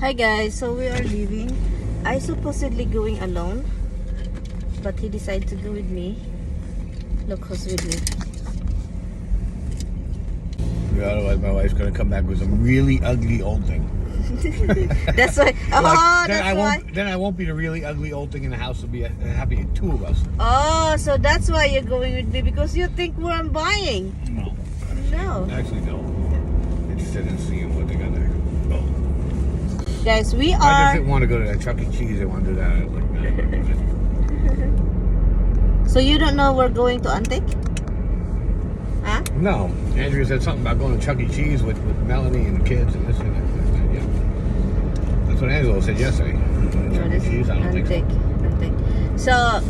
Hi guys, so we are leaving. I supposedly going alone, but he decided to go with me. Look who's with me. Yeah, otherwise my wife's gonna come back with some really ugly old thing. That's why. Oh, then that's why. Then I won't be the really ugly old thing in the house. It'll be happy two of us. Oh, so that's why you're going with me, because you think where I'm buying. No. No. Actually, no. We're interested in seeing what they got there. No. Guys, we I just are. didn't want to go to that Chuck E. Cheese. I want to do that. I was like, nah. So you don't know we're going to Antique? Huh? No. Andrea said something about going to Chuck E. Cheese with Melanie and the kids and this and that. Yeah. That's what Angelo said yesterday. Chuck E. Cheese, I don't think so. Antique. So,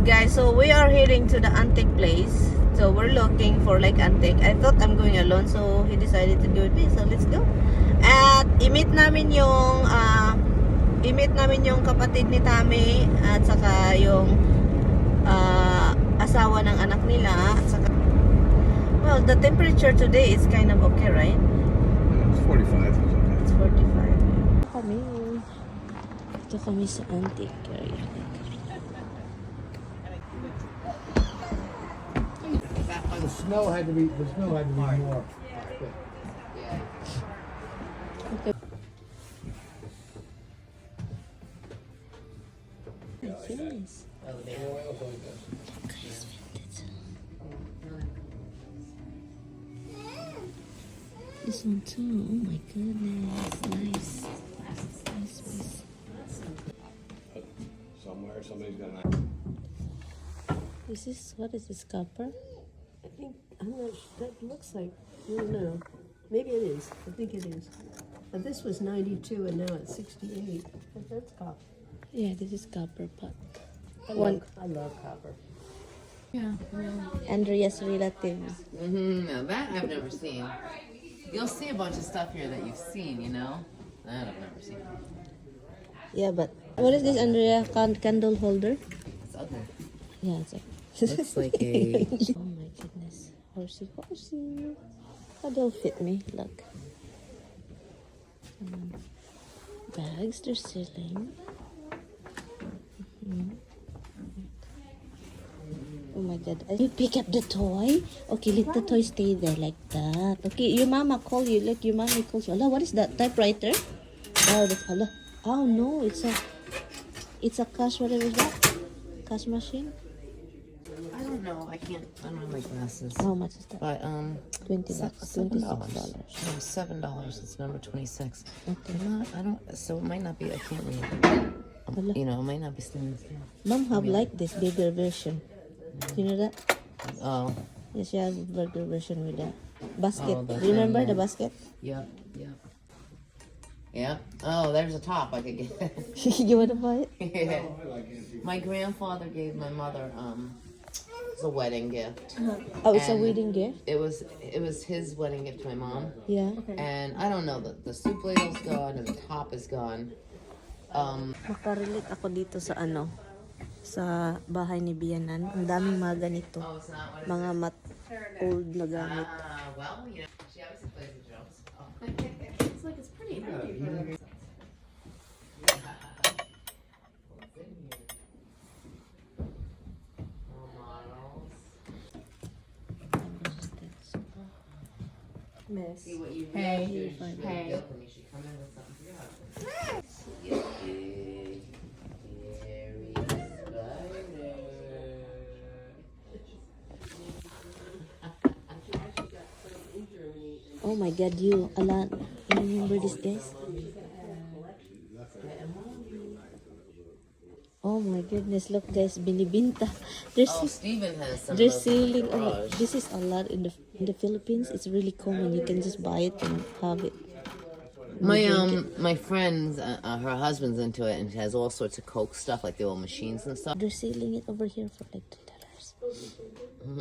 guys, so we are heading to the Antique place. So we're looking for like Antique. I thought I'm going alone, so he decided to go with me. So let's go. At i-meet namin yung kapatid ni Tami at saka yung asawa ng anak nila at saka, well, the temperature today is kind of okay, right? Yeah, it's 45. It's 45. Ito kami sa Antique area. The snow had to be more. Yes. This one too. Oh my goodness. Nice. Nice. Somewhere somebody's gonna. What is this, copper? I think, I'm not sure, that looks like, no, maybe it is, I think it is. But this was 92 and now it's 68, but that's copper. Yeah, this is copper pot. I love copper. Yeah. Andrea's relatives. No, that I've never seen. You'll see a bunch of stuff here that you've seen, you know? That I've never seen. Yeah, but what is this, Andrea? Candle holder? It's ugly. Yeah, it's a... Looks like a... Oh my goodness. Horsey. Oh, they'll fit me. Look. Bags, they're selling. Oh my god. You pick up the toy? Okay, let the toy stay there like that. Okay, your mama call you. Like your mommy calls you. Allah, what is that? Typewriter? Oh, that's Allah. Oh no, it's a cash, whatever is that? Cash machine? I don't know. I don't have my glasses. How much is that? But, $20, $26. No, $7. It's number 26. Okay. So it might not be, I can't read. Allah. You know, it might not be standing still. Mom have like this bigger version. You know that? Oh. Yes, she has a bigger version with that basket. Oh, the Remember thing, the yeah. basket? Yep. Oh, there's a top I could get. You want to buy it? Yeah. My grandfather gave my mother, it's a wedding gift. Oh, it's a And wedding gift? It was his wedding gift to my mom. Yeah. And I don't know, the soup ladle's gone and the top is gone. Makarelate ako dito sa sa bahay ni Bianan. Ang daming mga ganito. Oh, it's not what Mga old na gamit. well, you know, she obviously plays the drums. Oh. It's like it's pretty. Miss. See what you Hey. You should Hey. come in with something for your husband. Very Oh my god, you remember this, guys? Oh my goodness, look guys, binibinta. Steven has some. They're selling. Oh, this is a lot in the Philippines. It's really common. You can just buy it and have it. My friend's her husband's into it and has all sorts of Coke stuff, like the old machines and stuff. They're selling it over here for like $2. Oh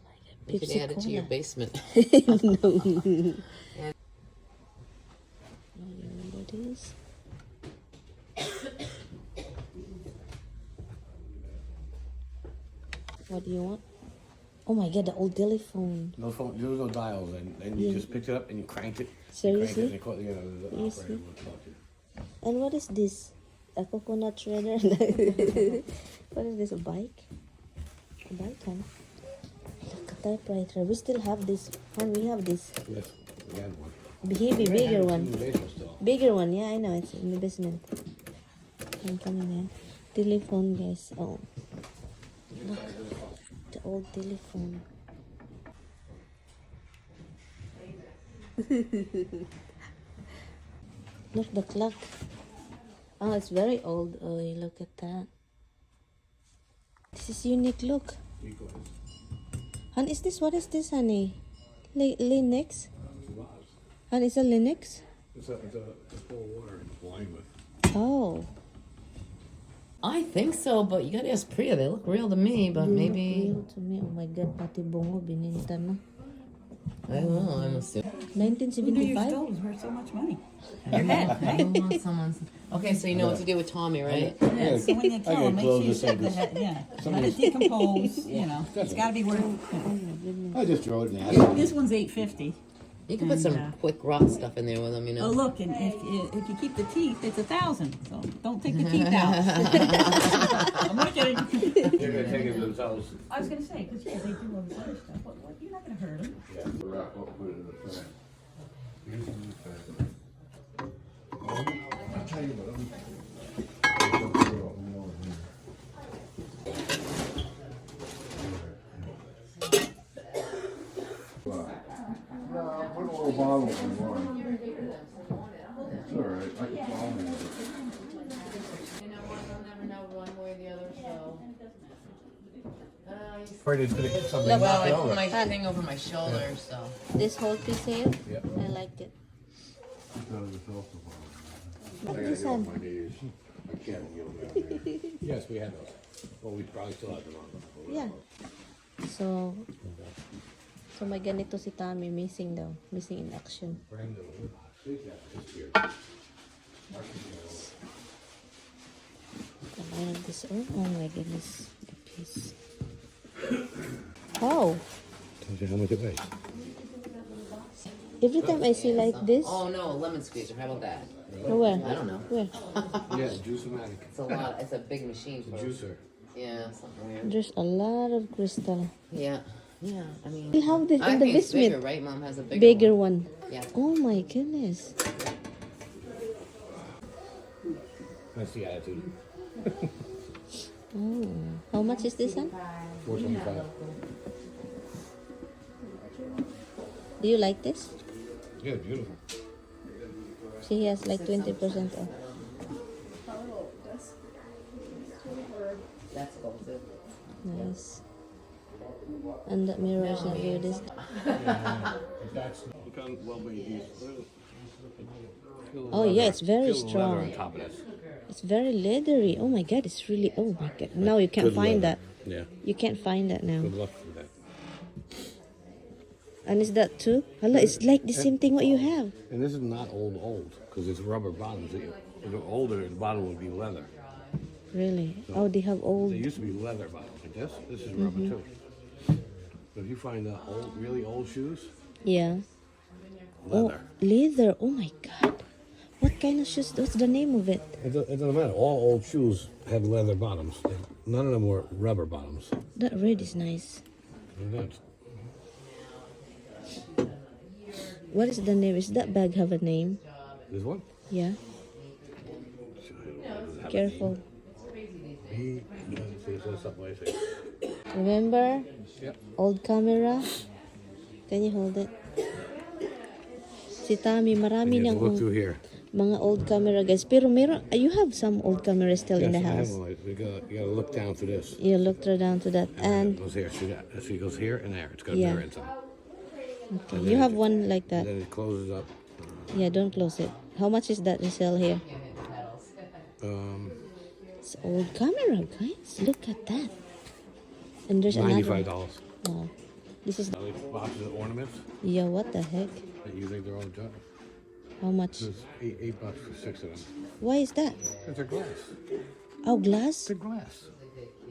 my god, You could add it to your basement. No. You remember this? What do you want? Oh my god, the old telephone. No phone. There was no dials, and you just picked it up and you cranked it. Seriously? You cranked it, and the operator would talk to you. And what is this? A coconut shredder? What is this? A bike? A bike, huh? Look, a typewriter. We still have this. And we have this Yes, we had one. heavy, bigger one. In the basement still. Bigger one, yeah, I know. It's in the basement. I'm coming here. Telephone, guys. Oh. Look. The old telephone. Look, the clock. Oh, it's very old. Oh, look at that. This is unique. Look. Han, is this, what is this, honey? Linux? Han, is a Linux? It's a full water and flying with. Oh. I think so, but you gotta ask Priya. They look real to me, but maybe Real to me. Oh my God, pati bongo bininta na. I don't know. I'm assuming. Who knew your 1975? stoves worth so much money? I don't want someone's. Okay, so you know what to do with Tommy, right? Yeah, so when you I tell gotta them, make close sure you this said up. the head, yeah. Let it decompose, you know. It's gotta be worth, I just throw it in the this one's $8.50. You can put some And, quick rock stuff in there with them, you Oh, know. look, and if you keep the teeth, it's $1,000. So don't take the teeth out. I'm not kidding. They're gonna take it themselves. I was gonna say, because yeah, they do all this other stuff, but you're not gonna hurt them. Yeah, put it in the fan. I'll tell you what. Put a little bottle in one. It's all right. I can follow you. You know what? I'll never know one way or the other, so. Afraid it's gonna hit something. and Well, knock I it put over. my thing over my shoulder, so. This whole piece here? Yep. I like it. I What gotta is get on that? my knees. I can't kneel down there. Yes, we had those. Well, we probably still have them on. Yeah. So may ganito si Tommy, missing daw. Missing in action. Brand new. See, yeah, it's here. I have this. Oh my goodness. The piece. Oh. Tells you how much it weighs. Every time I see like this. Oh no, a lemon squeezer. How about that? Where? I don't know. Where? Yeah, Juice-O-Matic. It's a lot. It's a big machine for. Juicer. Yeah, something weird. There's a lot of crystal. Yeah, yeah. I mean, We have this I in the think it's basement. bigger, right? Mom has a bigger. Bigger one. Yeah. Oh my goodness. That's the attitude. Oh. How much is this one? $4.25. Do you like this? Yeah, beautiful. See, he has like 20% off. That's gold too. Nice. And the mirror is not good. This. That's well, but you Oh yeah, it's very leather on strong. top of this. It's very leathery. Oh my god, it's really. Oh my god. Now you can't Good find leather. that. Yeah. You can't find that now. Good luck with that. And is that too? Hala, it's like the same thing what you have. And this is not old, because it's rubber bottoms. If they're older, the bottom would be leather. Really? Oh, they have old. They used to be leather bottoms like this. This is rubber too. So if you find the old, really old shoes, Yeah. leather. Oh, leather. Oh my god. What kind of shoes? What's the name of it? It doesn't matter. All old shoes have leather bottoms. None of them were rubber bottoms. That red is nice. They're not. What is the name? Is that bag have a name? This one? Yeah. Careful. See, it says something like this. Remember? Yep. Old camera? Can you hold it? Si Tommy, marami You have ng to look through here. mga old camera, guys. Pero meron, you have some old camera still in the Yes, I have house. one. You gotta look down through this. You look through down to that. It And goes here. See that? See, it goes here and there. It's got a Yeah. mirror inside. okay, you have one like And that. then it closes up. Yeah, don't close it. How much is that you sell here? It's old camera, guys. Look at that. And there's another. $95. Wow. This is. Boxes of ornaments Yeah, what the heck? that you think they're all junk. How much? It's $8 for 6 of them. Why is that? It's a glass. Oh, glass? It's a glass.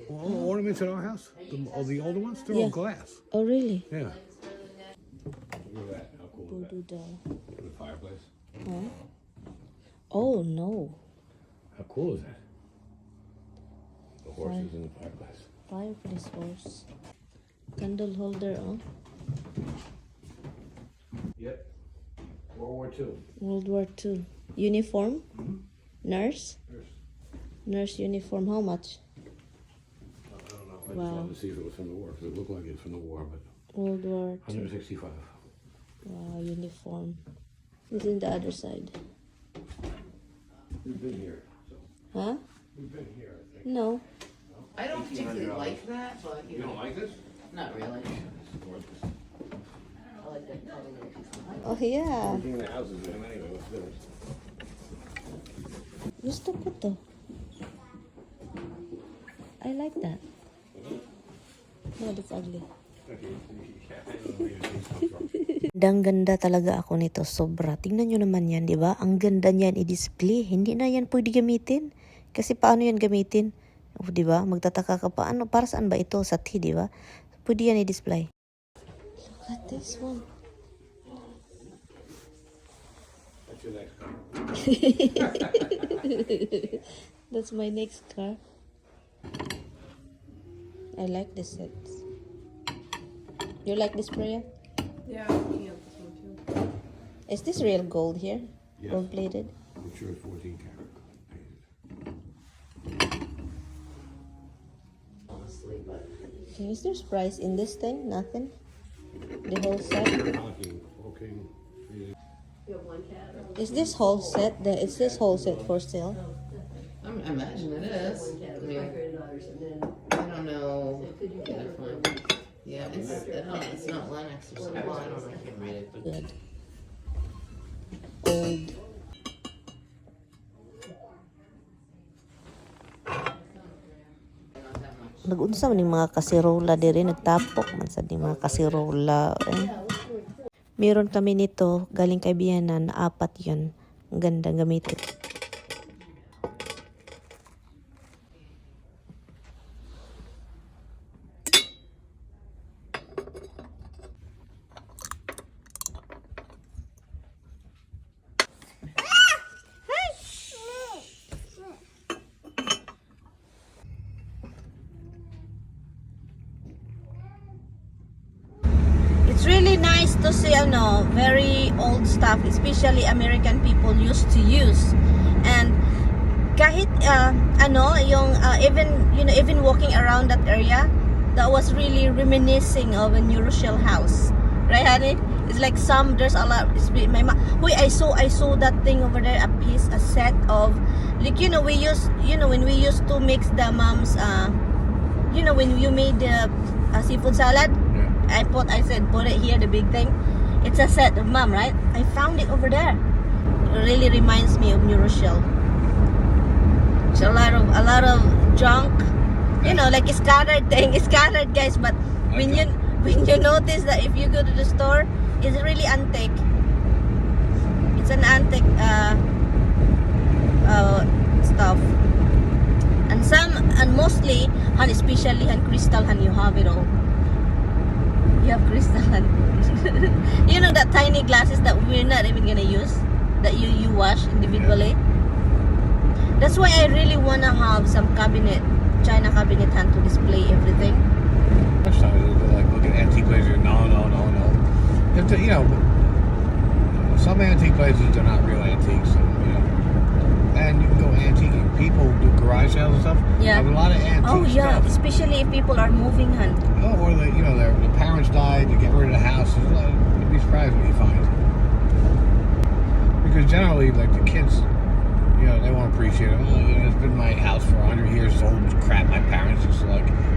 All the ornaments in our house, the older ones, they're all glass. Oh, really? Yeah. Look at that. How cool is Voodoo that? doll. The fireplace. Huh? Oh, no. How cool is that? The horses in the fireplace. Fireplace horse. Candle holder, oh. Yep. World War II. World War II. Uniform? Nurse? Yes. Nurse uniform, how much? I don't know. I just Wow. wanted to see if it was from the war, because it looked like it's from the war, but World War II. 165. Wow, uniform. It's in the other side. We've been here, so. Huh? We've been here, I think. No. I don't particularly like that, but You don't like this? not really. It's gorgeous. I like that color. Oh, yeah. Everything in the house is him anyway. What's this? Gusto ko to. I like that. No, that's ugly. Ganda talaga ako nito, sobra. Tingnan nyo naman yan, di ba? Ang ganda niyan i-display. Hindi na yan pwede gamitin. Kasi paano yan gamitin? O, di ba? Magtataka ka pa, ano, para saan ba ito? Sa tea, di ba? Pwede yan i-display. Look at this one. That's your next car. That's my next car. I like this set. You like this, Priya? Yeah, I'm looking at this one too. Is this real gold here? Yes. Gold plated? I'm sure it's 14 karat. Okay, is there price in this thing? Nothing? The whole set? Talking, okay. You have one cat? Is this whole set? Is this whole set for sale? I imagine it is. One cat I with mean, my granddaughters, and then I don't know. could you get it for? Yeah, it's not Lennox or something. Well, I don't know. I can't read it. But Good. Old. not that much. Nag-unsa man yung mga kasirola diri, nagtapok man sa mga kasirola. Meron kami nito, galing kay biyanan, 4 yun. Ang ganda gamitin. It's really nice to see very old stuff, especially American people used to use. And kahit even walking around that area, that was really reminiscing of a New Rochelle house, right, honey? It's like there's a lot. I saw that thing over there, a set of, like, when we used to mix the mom's, when you made the seafood salad. I said put it here, the big thing. It's a set of mom, right? I found it over there. It really reminds me of New Rochelle. It's a lot of junk, like a scattered thing. It's scattered, guys. But when you notice that if you go to the store, it's really antique. It's an antique stuff. And mostly, and especially on crystal, and you have it all. You have crystal. That tiny glasses that we're not even gonna use, that you wash individually. That's why I really wanna have some China cabinet hand to display everything. Next time they're like look at antique places. No. If some antique places they're not real antiques, and you can go antiquing. People do garage sales and stuff. Yeah. Have a lot of antique Oh yeah, stuff. especially if people are moving, hun. Oh, or their parents died, they get rid of the house. You'd be surprised what you find. Because generally, like the kids, they won't appreciate it. It's been my house for 100 years. It's old crap. My parents used to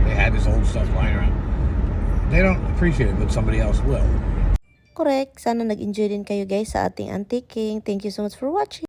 they had this old stuff lying around. They don't appreciate it, but somebody else will. Correct. Sana nag-enjoy din kayo guys sa ating antiquing. Thank you so much for watching.